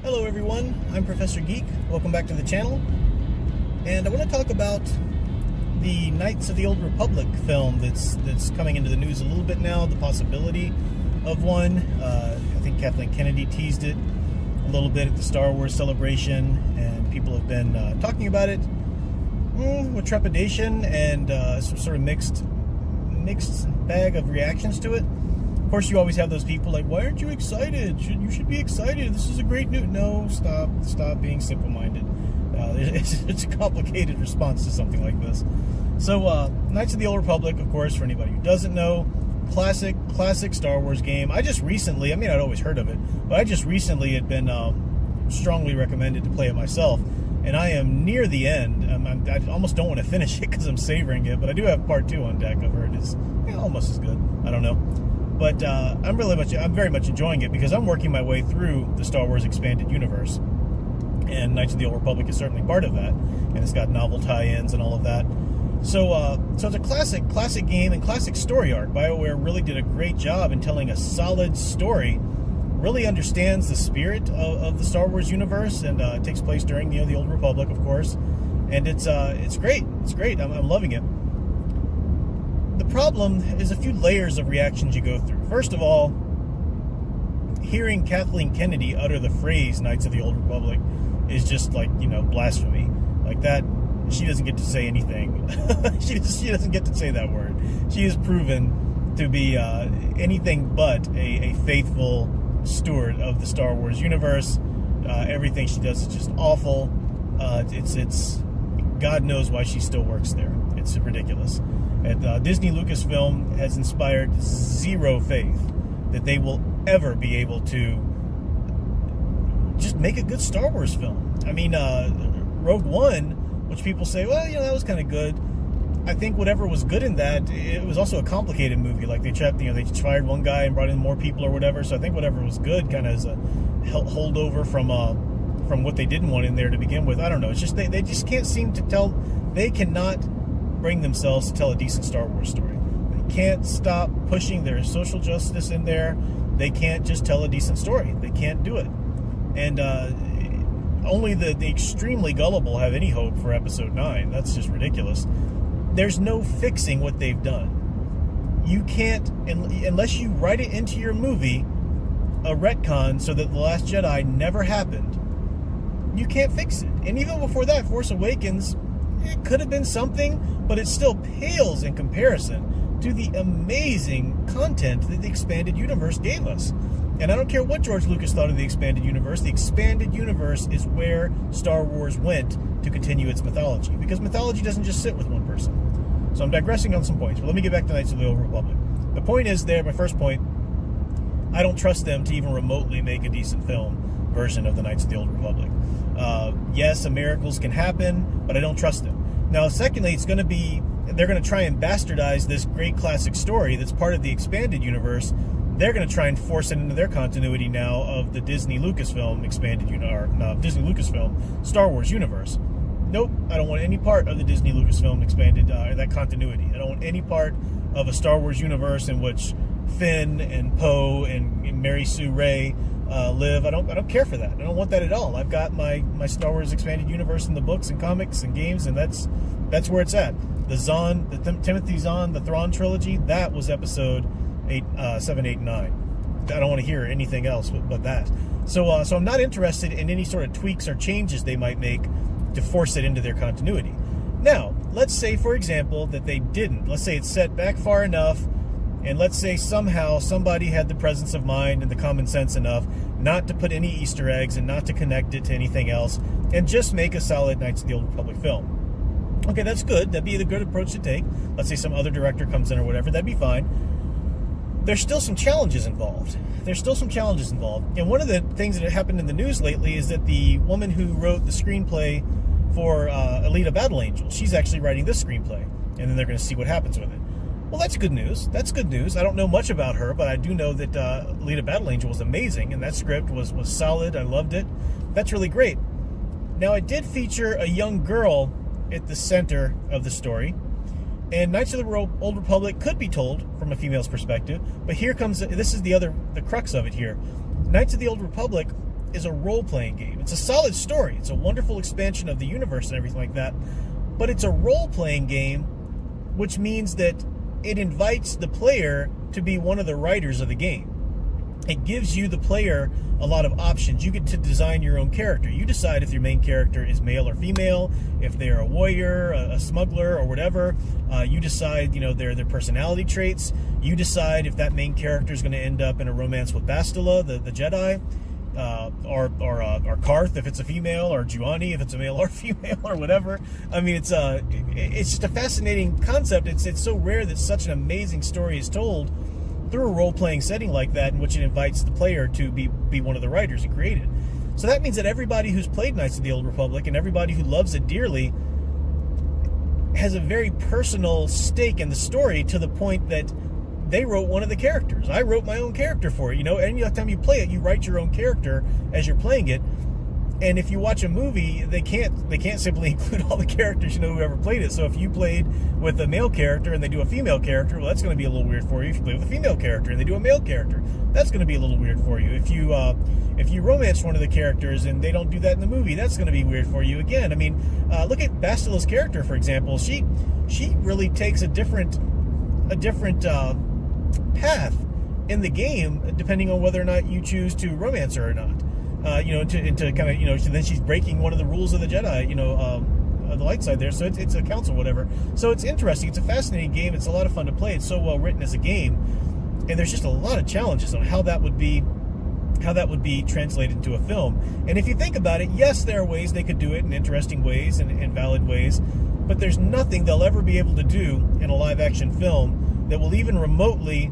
Hello everyone, I'm Professor Geek. Welcome back to the channel. And I want to talk about the Knights of the Old Republic film that's coming into the news a little bit now, the possibility of one. I think Kathleen Kennedy teased it a little bit at the Star Wars celebration, and people have been talking about it with trepidation and some sort of mixed bag of reactions to it. Of course, you always have those people like, why aren't you excited? You should be excited. This is a great news. No, stop being simple-minded. It's a complicated response to something like this. So, Knights of the Old Republic, of course, for anybody who doesn't know, classic Star Wars game. I'd always heard of it, but I just recently had been strongly recommended to play it myself, and I am near the end. I almost don't want to finish it because I'm savoring it, but I do have part 2 on deck. I've heard it's almost as good. I don't know. But I'm very much enjoying it because I'm working my way through the Star Wars expanded universe, and Knights of the Old Republic is certainly part of that, and it's got novel tie-ins and all of that. So it's a classic game and classic story arc. BioWare really did a great job in telling a solid story. Really understands the spirit of the Star Wars universe, and it takes place during the Old Republic, of course, and it's great. It's great. I'm loving it. The problem is a few layers of reactions you go through. First of all, hearing Kathleen Kennedy utter the phrase Knights of the Old Republic is just like, blasphemy. Like that, she doesn't get to say anything. she doesn't get to say that word. She is proven to be anything but a faithful steward of the Star Wars universe. Everything she does is just awful. It's God knows why she still works there. It's ridiculous. And Disney Lucasfilm has inspired zero faith that they will ever be able to just make a good Star Wars film. I mean, Rogue One, which people say, well, that was kind of good. I think whatever was good in that, it was also a complicated movie. Like they fired one guy and brought in more people or whatever. So I think whatever was good kind of is a holdover from what they didn't want in there to begin with. I don't know. It's just they just can't seem to tell. They cannot bring themselves to tell a decent Star Wars story. They can't stop pushing their social justice in there. They can't just tell a decent story. They can't do it. And only the extremely gullible have any hope for Episode 9. That's just ridiculous. There's no fixing what they've done. You can't, unless you write it into your movie, a retcon so that The Last Jedi never happened, you can't fix it. And even before that, Force Awakens, it could have been something, but it still pales in comparison to the amazing content that the expanded universe gave us. And I don't care what George Lucas thought of the expanded universe. The expanded universe is where Star Wars went to continue its mythology, because mythology doesn't just sit with one person. So I'm digressing on some points, but let me get back to Knights of the Old Republic. The point is my first point, I don't trust them to even remotely make a decent film version of the Knights of the Old Republic. Yes, miracles can happen, but I don't trust them. Now, secondly, they're going to try and bastardize this great classic story that's part of the expanded universe. They're going to try and force it into their continuity now of the Disney Lucasfilm Disney Lucasfilm Star Wars universe. Nope, I don't want any part of the Disney Lucasfilm expanded that continuity. I don't want any part of a Star Wars universe in which Finn and Poe and Mary Sue Ray live. I don't care for that. I don't want that at all. I've got my Star Wars expanded universe in the books and comics and games, and that's where it's at. The Timothy Zahn, the Thrawn trilogy, that was episode 7, 8, and 9. I don't want to hear anything else but that. So I'm not interested in any sort of tweaks or changes they might make to force it into their continuity. Now, let's say, for example, that they didn't. Let's say it's set back far enough, and let's say somehow somebody had the presence of mind and the common sense enough not to put any Easter eggs and not to connect it to anything else, and just make a solid Knights of the Old Republic film. Okay, that's good. That'd be the good approach to take. Let's say some other director comes in or whatever. That'd be fine. There's still some challenges involved. And one of the things that happened in the news lately is that the woman who wrote the screenplay for Alita Battle Angel, she's actually writing this screenplay, and then they're going to see what happens with it. Well, that's good news. I don't know much about her, but I do know that Alita Battle Angel was amazing, and that script was solid. I loved it. That's really great. Now, it did feature a young girl at the center of the story, and Knights of the Old Republic could be told from a female's perspective, but this is the crux of it here. Knights of the Old Republic is a role-playing game. It's a solid story. It's a wonderful expansion of the universe and everything like that. But it's a role-playing game, which means that it invites the player to be one of the writers of the game. It gives you, the player, a lot of options. You get to design your own character. You decide if your main character is male or female, if they're a warrior, a smuggler, or whatever. You decide, their personality traits. You decide if that main character is going to end up in a romance with Bastila, the Jedi, or Karth if it's a female, or Juani if it's a male or female, or whatever. I mean, it's just a fascinating concept. It's so rare that such an amazing story is told through a role-playing setting like that, in which it invites the player to be one of the writers and create it. So that means that everybody who's played Knights of the Old Republic, and everybody who loves it dearly, has a very personal stake in the story, to the point that they wrote one of the characters. I wrote my own character for it. Any time you play it, you write your own character as you're playing it. And if you watch a movie, they can't simply include all the characters, who ever played it. So if you played with a male character and they do a female character, well, that's going to be a little weird for you. If you play with a female character and they do a male character, that's going to be a little weird for you. If you romance one of the characters and they don't do that in the movie, that's going to be weird for you again. I mean, look at Bastila's character, for example. She really takes a different path in the game, depending on whether or not you choose to romance her or not. Into kind of, then she's breaking one of the rules of the Jedi, the light side there. So it's a council, whatever. So it's interesting. It's a fascinating game. It's a lot of fun to play. It's so well written as a game, and there's just a lot of challenges on how that would be translated into a film. And if you think about it, yes, there are ways they could do it in interesting ways and valid ways, but there's nothing they'll ever be able to do in a live-action film that will even remotely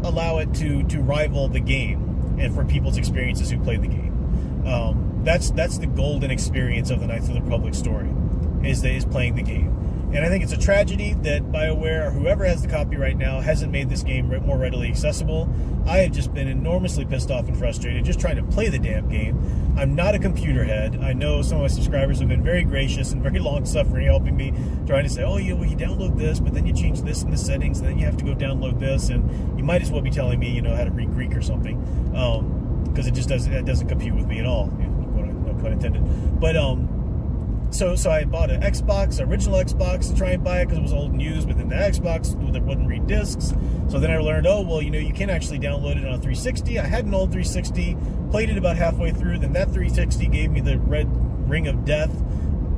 allow it to rival the game, and for people's experiences who played the game. That's the golden experience of the Knights of the Republic story, is playing the game. And I think it's a tragedy that BioWare, or whoever has the copyright now, hasn't made this game more readily accessible. I have just been enormously pissed off and frustrated just trying to play the damn game. I'm not a computer head. I know some of my subscribers have been very gracious and very long-suffering, helping me, trying to say, oh, you download this, but then you change this in the settings, and then you have to go download this, and you might as well be telling me, how to read Greek or something, because it doesn't compute with me at all. No pun intended. But So I bought an original Xbox, to try and buy it because it was old and used, but then the Xbox wouldn't read discs. So then I learned, you can actually download it on a 360. I had an old 360, played it about halfway through, then that 360 gave me the red ring of death.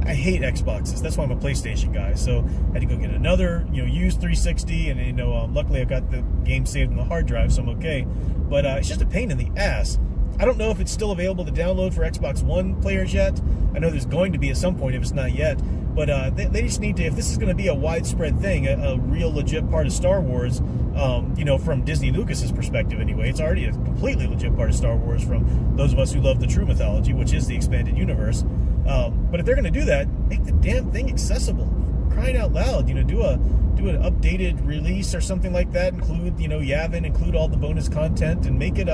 I hate Xboxes. That's why I'm a PlayStation guy. So I had to go get another, used 360, and luckily I've got the game saved on the hard drive, so I'm okay. But it's just a pain in the ass. I don't know if it's still available to download for Xbox One players yet. I know there's going to be at some point if it's not yet. But they just need to, if this is going to be a widespread thing, a real legit part of Star Wars, from Disney Lucas's perspective anyway, it's already a completely legit part of Star Wars from those of us who love the true mythology, which is the expanded universe. But if they're going to do that, make the damn thing accessible. Crying out loud, do an updated release or something like that. Include, Yavin, include all the bonus content, and make it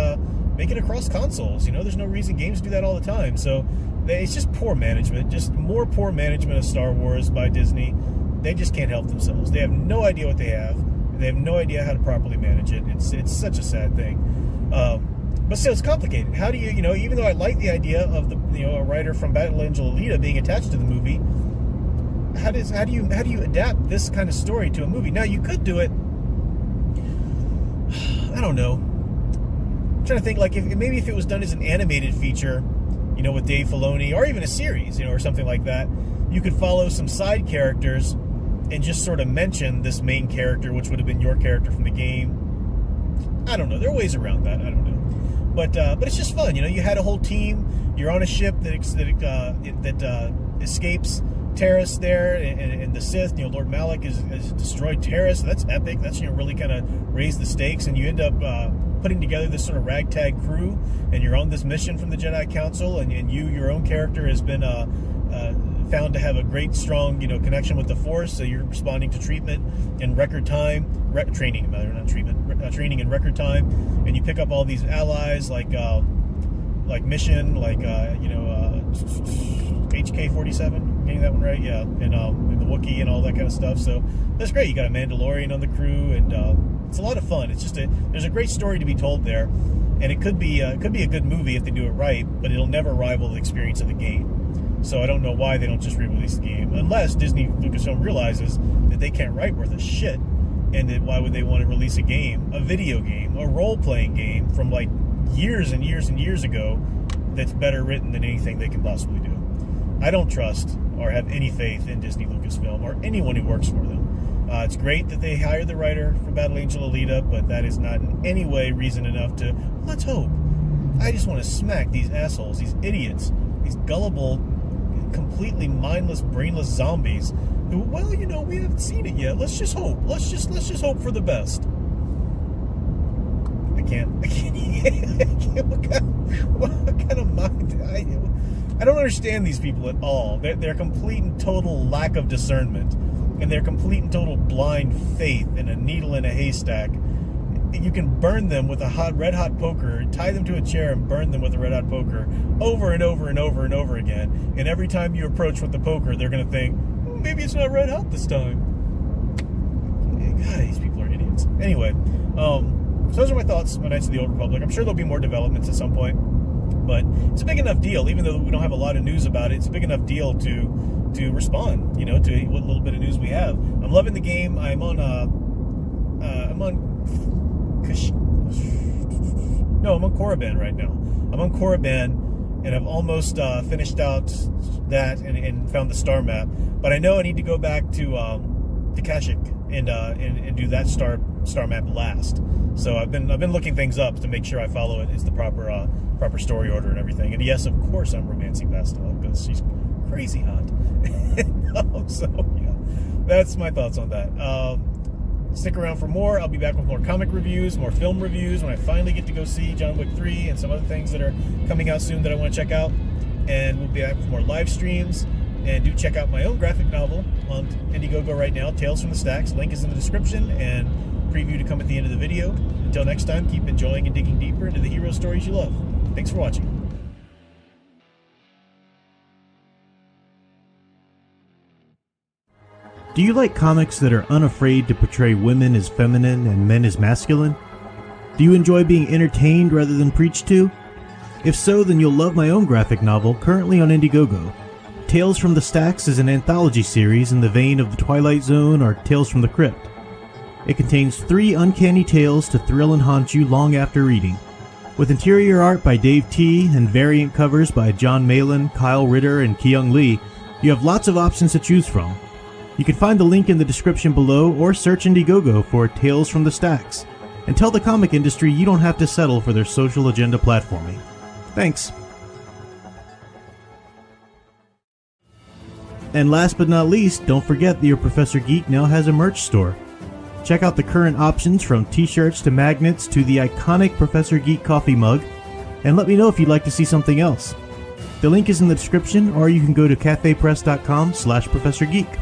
across consoles. There's no reason games do that all the time. So it's just poor management, just more poor management of Star Wars by Disney. They just can't help themselves. They have no idea what they have. They have no idea how to properly manage it. It's such a sad thing. But still, it's complicated. How do you, even though I like the idea of a writer from Battle Angel Alita being attached to the movie, how do you adapt this kind of story to a movie? Now, you could do it, I don't know. I'm trying to think, like, if it was done as an animated feature, with Dave Filoni, or even a series, or something like that, you could follow some side characters and just sort of mention this main character, which would have been your character from the game. I don't know. There are ways around that. I don't know. But it's just fun. You had a whole team. You're on a ship that escapes Terrace there, and the Sith, Lord Malak has destroyed Terrace. So that's epic. That's, really kind of raised the stakes, and you end up putting together this sort of ragtag crew, and you're on this mission from the Jedi Council, and your own character has been found to have a great, strong, connection with the Force, so you're responding to treatment in record time, training in record time, and you pick up all these allies, like Mission, HK-47, getting that one right, yeah, and the Wookiee and all that kind of stuff. So that's great. You got a Mandalorian on the crew, and it's a lot of fun. It's just there's a great story to be told there, and it could be a good movie if they do it right, but it'll never rival the experience of the game. So I don't know why they don't just re-release the game, unless Disney Lucasfilm realizes that they can't write worth a shit, and that why would they want to release a video game, a role-playing game from like years and years and years ago that's better written than anything they can possibly do. I don't trust or have any faith in Disney Lucasfilm or anyone who works for them. It's great that they hired the writer for Battle Angel Alita, but that is not in any way reason enough to, let's hope. I just want to smack these assholes, these idiots, these gullible, completely mindless, brainless zombies who, well, you know, we haven't seen it yet. Let's just hope. Let's just hope for the best. I can't what kind of mind? I don't understand these people at all. They're complete and total lack of discernment, and their complete and total blind faith in a needle in a haystack. You can burn them with a red hot poker, tie them to a chair and burn them with a red hot poker over and over and over and over again. And every time you approach with the poker, they're going to think, maybe it's not red hot this time. God, these people are idiots. Anyway, so those are my thoughts on Knights of the Old Republic. I'm sure there'll be more developments at some point, but it's a big enough deal, even though we don't have a lot of news about it. It's a big enough deal to respond, you know, to what little bit of news we have. I'm loving the game. I'm on Korriban right now. I'm on Korriban, and I've almost finished out that and found the star map. But I know I need to go back to Kashyyyk and do that star map last. So I've been looking things up to make sure I follow it. It's the proper story order and everything. And yes, of course, I'm romancing Bastila because she's crazy hot. So yeah, that's my thoughts on that. Stick around for more. I'll be back with more comic reviews, more film reviews when I finally get to go see John Wick 3 and some other things that are coming out soon that I want to check out. And we'll be back with more live streams. And do check out my own graphic novel on Indiegogo right now, Tales from the Stacks. Link is in the description, and preview to come at the end of the video. Until next time, keep enjoying and digging deeper into the hero stories you love. Thanks for watching. Do you like comics that are unafraid to portray women as feminine and men as masculine? Do you enjoy being entertained rather than preached to? If so, then you'll love my own graphic novel currently on Indiegogo. Tales from the Stacks is an anthology series in the vein of The Twilight Zone or Tales from the Crypt. It contains 3 uncanny tales to thrill and haunt you long after reading. With interior art by Dave T. and variant covers by John Malin, Kyle Ritter, and Kyung Lee, you have lots of options to choose from. You can find the link in the description below or search Indiegogo for Tales from the Stacks, and tell the comic industry you don't have to settle for their social agenda platforming. Thanks. And last but not least, don't forget that your Professor Geek now has a merch store. Check out the current options from t-shirts to magnets to the iconic Professor Geek coffee mug, and let me know if you'd like to see something else. The link is in the description, or you can go to cafepress.com/ProfessorGeek.